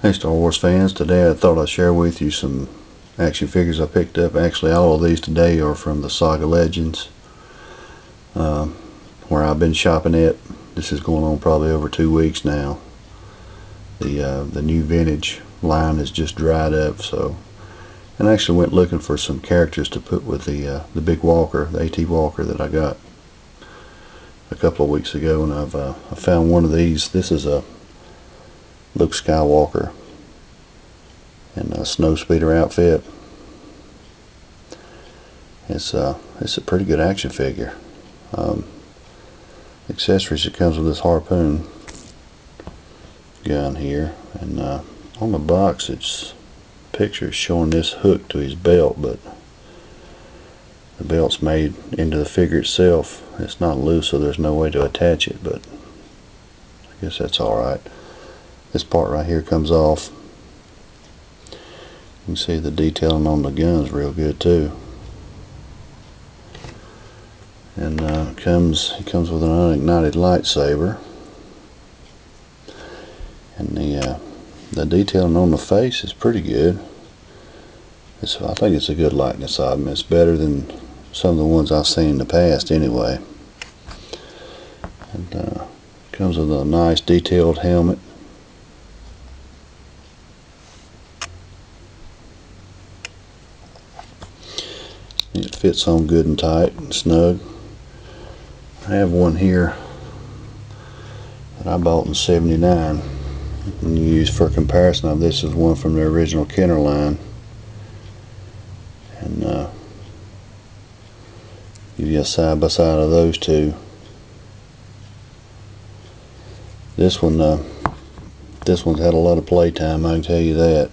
Hey Star Wars fans, today I thought I'd share with you some action figures I picked up. Actually, all of these today are from the Saga Legends, where I've been shopping at. This is going on probably over 2 weeks now. The new vintage line has just dried up, so and I actually went looking for some characters to put with the big walker, the AT walker that I got a couple of weeks ago, and I found one of these. This is a Luke Skywalker in a snow speeder outfit. It's a pretty good action figure. Accessories, it comes with this harpoon gun here, and on the box it's pictures showing this hook to his belt, but the belt's made into the figure itself. It's not loose, so there's no way to attach it, but I guess that's alright. This part right here comes off. You can see the detailing on the gun's real good too. And it comes with an unignited lightsaber. And the detailing on the face is pretty good. I think it's a good likeness of him. It's better than some of the ones I've seen in the past anyway. And comes with a nice detailed helmet. It fits on good and tight and snug. I have one here that I bought in '79 and used for comparison of this is one from the original Kenner line, and give you a side by side of those two. This one's had a lot of play time, I can tell you that.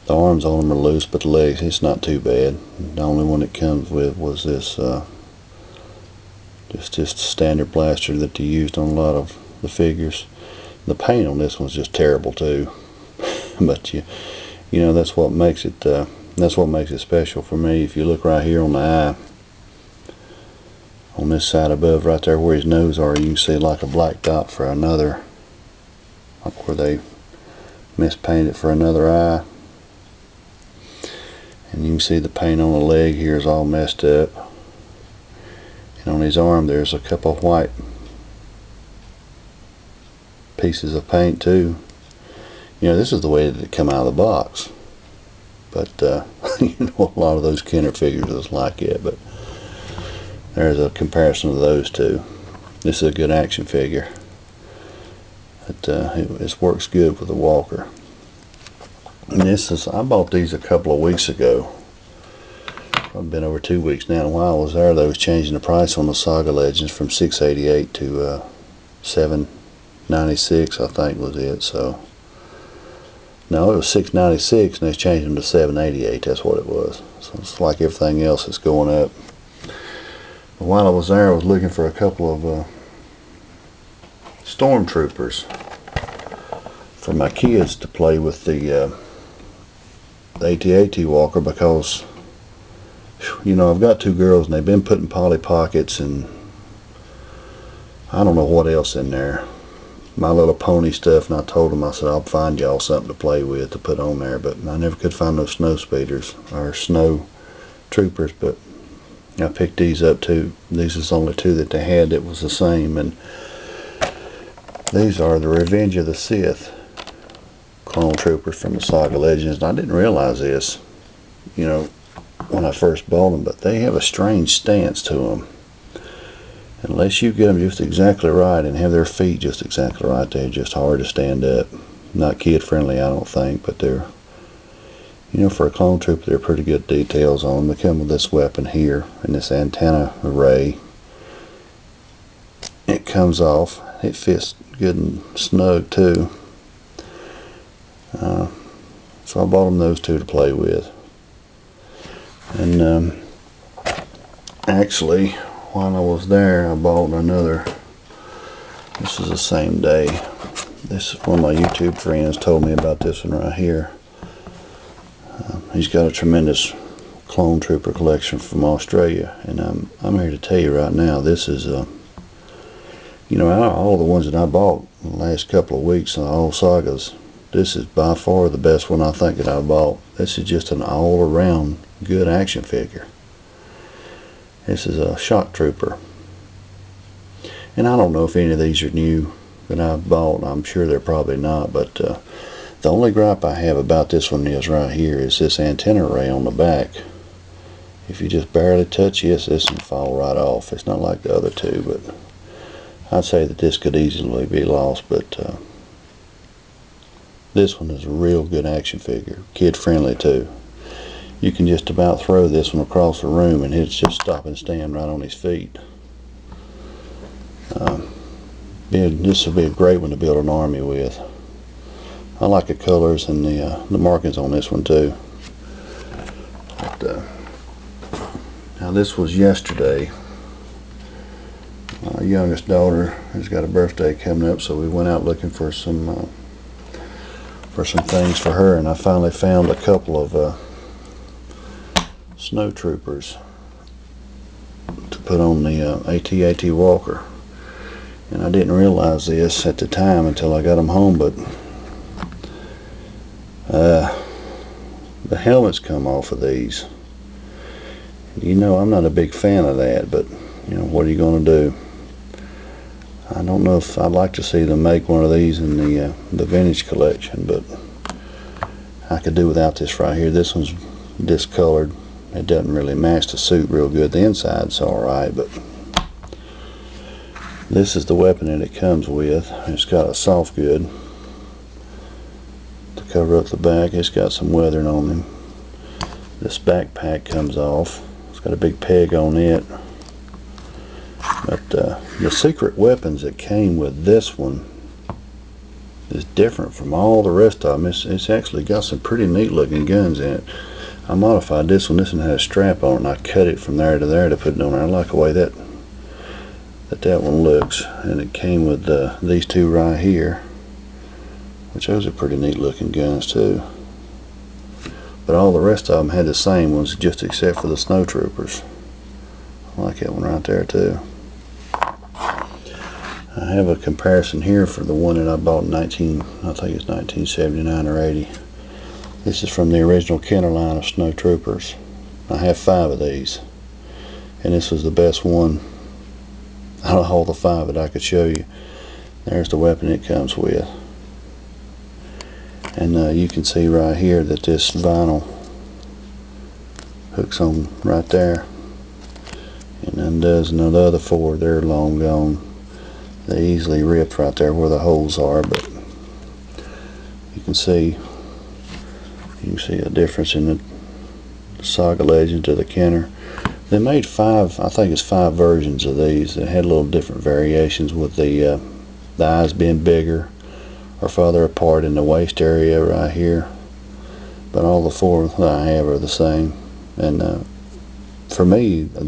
The arms on them are loose, but the legs, it's not too bad. The only one it comes with was this just standard plaster that they used on a lot of the figures. The paint on this one's just terrible too. But you know that's what makes it special for me. If you look right here on the eye, on this side above, right there where his nose are, you can see like a black dot for another, like where they mispainted for another eye. And you can see the paint on the leg here is all messed up. And on his arm there's a couple of white pieces of paint too. You know, this is the way that it come out of the box. But you know, a lot of those Kenner figures is like it. But there's a comparison of those two. This is a good action figure. It works good with the walker. And I bought these a couple of weeks ago. I've been over 2 weeks now. And while I was there, they was changing the price on the Saga Legends from $6.88 to $7.96, I think was it. So no, it was $6.96, and they changed them to $7.88. That's what it was. So it's like everything else is going up. But while I was there, I was looking for a couple of stormtroopers for my kids to play with the AT-AT walker, because you know, I've got 2 girls and they've been putting Polly Pockets and I don't know what else in there, My Little Pony stuff, and I told them, I said, I'll find y'all something to play with to put on there, but I never could find no snow speeders or snow troopers. But I picked these up too. These is only 2 that they had that was the same, and these are the Revenge of the Sith clone troopers from the Saga Legends. And I didn't realize this, you know, when I first bought them, but they have a strange stance to them. Unless you get them just exactly right and have their feet just exactly right, they're just hard to stand up. Not kid friendly, I don't think, but they're, you know, for a clone trooper, they're pretty good details on them. They come with this weapon here and this antenna array. It comes off. It fits good and snug too. So I bought them those 2 to play with. And actually, while I was there, I bought another. This is the same day. This is one of my YouTube friends told me about this one right here. He's got a tremendous clone trooper collection from Australia, and I'm here to tell you right now, this is you know, out of all the ones that I bought in the last couple of weeks, all sagas, This is by far the best one I think that I bought. This is just an all-around good action figure. This is a shock trooper. And I don't know if any of these are new that I've bought. I'm sure they're probably not, but the only gripe I have about this one is right here is this antenna array on the back. If you just barely touch this can fall right off. It's not like the other two, but I'd say that this could easily be lost, but this one is a real good action figure. Kid friendly too. You can just about throw this one across the room and it's just stop and stand right on his feet. This will be a great one to build an army with. I like the colors and the markings on this one too. But, now this was yesterday. My youngest daughter has got a birthday coming up, so we went out looking for some things for her, and I finally found a couple of snow troopers to put on the AT-AT Walker. And I didn't realize this at the time until I got them home, but the helmets come off of these. You know, I'm not a big fan of that, but you know, what are you going to do? I don't know if I'd like to see them make one of these in the vintage collection, but I could do without this right here. This one's discolored. It doesn't really match the suit real good. The inside's alright, but this is the weapon that it comes with. It's got a soft good to cover up the back. It's got some weathering on them. This backpack comes off. It's got a big peg on it. But the secret weapons that came with this one is different from all the rest of them. It's actually got some pretty neat looking guns in it. I modified this one. This one had a strap on it, and I cut it from there to there to put it on there. I like the way that one looks. And it came with these two right here, which those are pretty neat looking guns too. But all the rest of them had the same ones, just except for the snow troopers. I like that one right there too. I have a comparison here for the one that I bought in I think it's 1979 or 80. This is from the original Kenner line of snow troopers. I have 5 of these, and this was the best one out of all the 5 that I could show you. There's the weapon it comes with. And you can see right here that this vinyl hooks on right there and undoes. And the other 4, they're long gone. They easily ripped right there where the holes are, but you can see a difference in the Saga Legend to the Kenner. They made 5, I think it's 5 versions of these that had little different variations, with the eyes being bigger or farther apart in the waist area right here. But all the 4 that I have are the same. And for me, I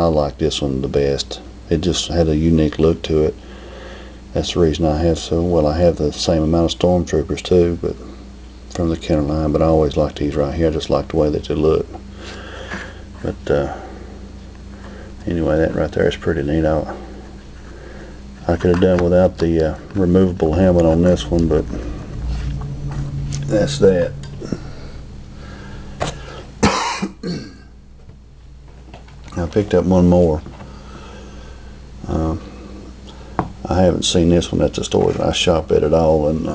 like this one the best. It just had a unique look to it. That's the reason I have I have the same amount of stormtroopers too, but from the Kenner line. But I always like these right here. I just like the way that they look. But anyway, that right there is pretty neat. I could have done without the removable helmet on this one, but that's that. I picked up one more. I haven't seen this one at the store that I shop at all, and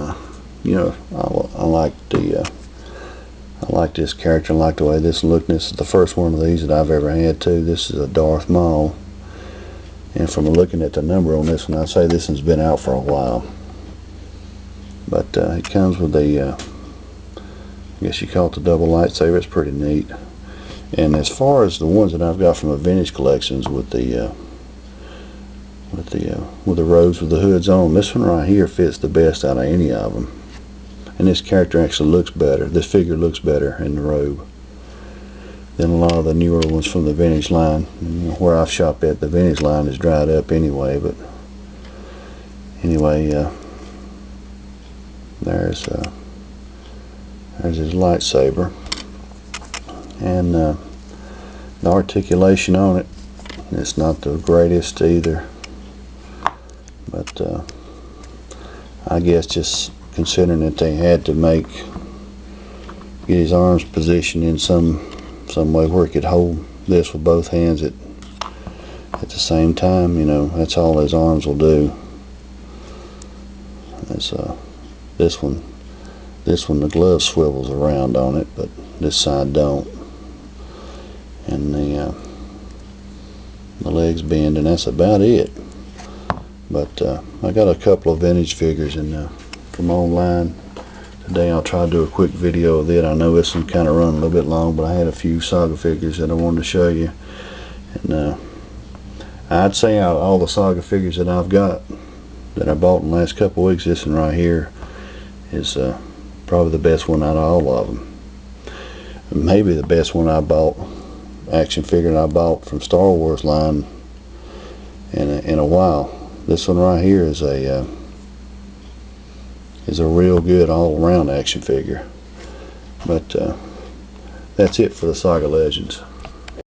you know, I like this character. I like the way this looks. This is the first one of these that I've ever had too. This is a Darth Maul, and from looking at the number on this one, I'd say this one's been out for a while. But it comes with I guess you call it the double lightsaber. It's pretty neat. And as far as the ones that I've got from the vintage collections with the robes with the hoods on, this one right here fits the best out of any of them. And this character actually looks better. This figure looks better in the robe than a lot of the newer ones from the vintage line. Where I've shopped at, the vintage line is dried up anyway. But anyway, there's his lightsaber, and the articulation on it, it's not the greatest either. But I guess just considering that they had to get his arms positioned in some way where he could hold this with both hands at the same time. You know, that's all his arms will do. That's this one the glove swivels around on it, but this side don't, and the legs bend, and that's about it. But I got a couple of vintage figures from online today. I'll try to do a quick video of it. I know this one kind of run a little bit long, but I had a few Saga figures that I wanted to show you. And I'd say out of all the Saga figures that I've got, that I bought in the last couple of weeks, this one right here is probably the best one out of all of them. Maybe the best one I bought, action figure that I bought from Star Wars line in a while. This one right here is a real good all-around action figure. But that's it for the Saga Legends.